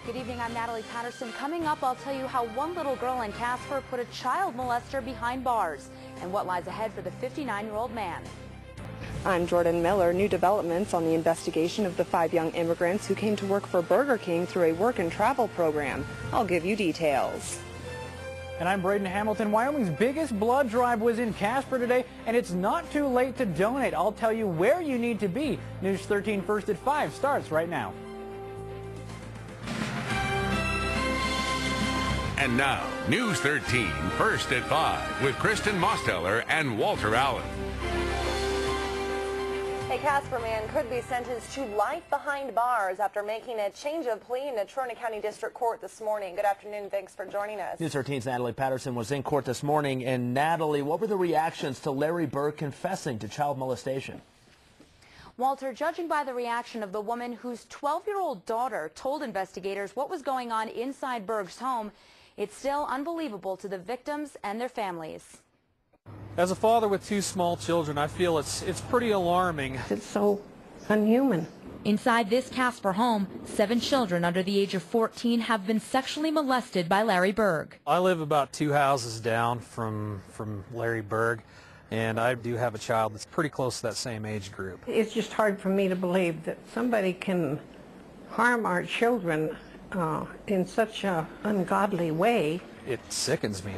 Good evening, I'm Natalie Patterson. Coming up, I'll tell you how one little girl in Casper put a child molester behind bars and what lies ahead for the 59-year-old man. I'm Jordan Miller. New developments on the investigation of the 5 young immigrants who came to work for Burger King through a work and travel program. I'll give you details. And I'm Braden Hamilton. Wyoming's biggest blood drive was in Casper today, and it's not too late to donate. I'll tell you where you need to be. News 13 First at 5 starts right now. And now, News 13 First at 5 with Kristen Mosteller and Walter Allen. A Casper man could be sentenced to life behind bars after making a change of plea in the Trona County District Court this morning. Good afternoon. Thanks for joining us. News 13's Natalie Patterson was in court this morning. And Natalie, what were the reactions to Larry Berg confessing to child molestation? Walter, judging by the reaction of the woman whose 12-year-old daughter told investigators what was going on inside Berg's home, it's still unbelievable to the victims and their families. As a father with 2 small children, I feel it's pretty alarming. It's so unhuman. Inside this Casper home, 7 children under the age of 14 have been sexually molested by Larry Berg. I live about 2 houses down from Larry Berg, and I do have a child that's pretty close to that same age group. It's just hard for me to believe that somebody can harm our children in such an ungodly way. It sickens me.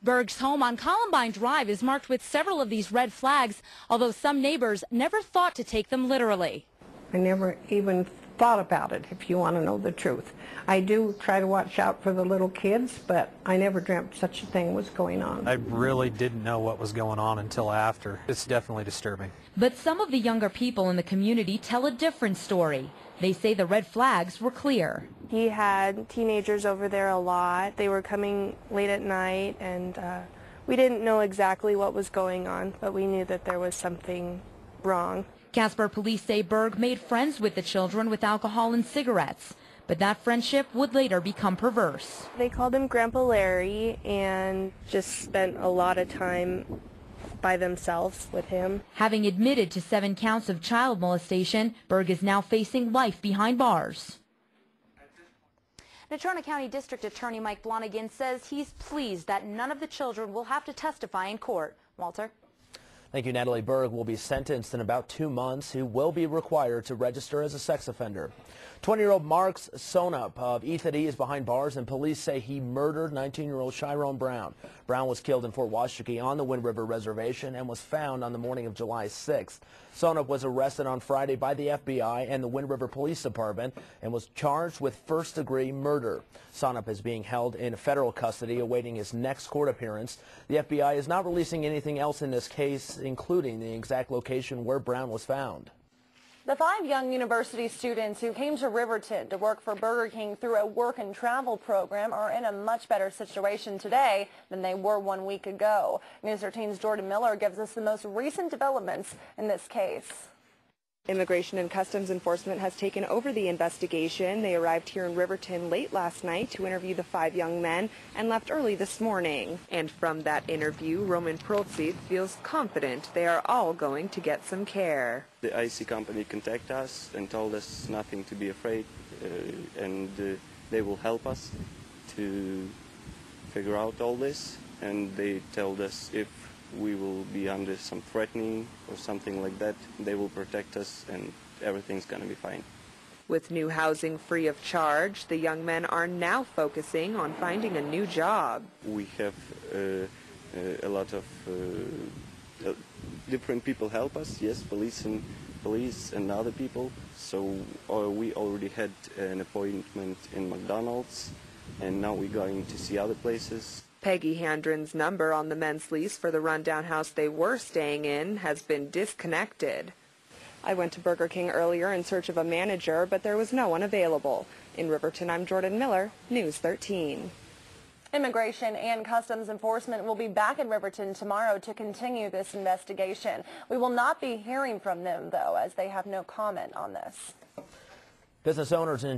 Berg's home on Columbine Drive is marked with several of these red flags, although some neighbors never thought to take them literally. I never even thought about it, if you want to know the truth. I do try to watch out for the little kids, but I never dreamt such a thing was going on. I really didn't know what was going on until after. It's definitely disturbing. But some of the younger people in the community tell a different story. They say the red flags were clear. He had teenagers over there a lot. They were coming late at night, and we didn't know exactly what was going on, but we knew that there was something wrong. Casper police say Berg made friends with the children with alcohol and cigarettes, but that friendship would later become perverse. They called him Grandpa Larry and just spent a lot of time by themselves with him. Having admitted to 7 counts of child molestation, Berg is now facing life behind bars. The Trona County District Attorney Mike Blonigan says he's pleased that none of the children will have to testify in court. Walter? Thank you, Natalie. Berg will be sentenced in about 2 months. He will be required to register as a sex offender. 20-year-old Marks Sonup of Ethity is behind bars, and police say he murdered 19-year-old Chiron Brown. Brown was killed in Fort Washakie on the Wind River Reservation and was found on the morning of July 6th. Sonup was arrested on Friday by the FBI and the Wind River Police Department and was charged with first-degree murder. Sonup is being held in federal custody awaiting his next court appearance. The FBI is not releasing anything else in this case, including the exact location where Brown was found. The 5 young university students who came to Riverton to work for Burger King through a work and travel program are in a much better situation today than they were 1 week ago. News 13's Jordan Miller gives us the most recent developments in this case. Immigration and Customs Enforcement has taken over the investigation. They arrived here in Riverton late last night to interview the 5 young men and left early this morning. And from that interview, Roman Prolzit feels confident they are all going to get some care. The IC company contacted us and told us nothing to be afraid, and they will help us to figure out all this. And they told us if we will be under some threatening or something like that, they will protect us and everything's going to be fine. With new housing free of charge, the young men are now focusing on finding a new job. We have a lot of different people help us, yes, police and other people. So we already had an appointment in McDonald's, and now we're going to see other places. Peggy Handren's number on the men's lease for the rundown house they were staying in has been disconnected. I went to Burger King earlier in search of a manager, but there was no one available. In Riverton, I'm Jordan Miller, News 13. Immigration and Customs Enforcement will be back in Riverton tomorrow to continue this investigation. We will not be hearing from them, though, as they have no comment on this. Business owners in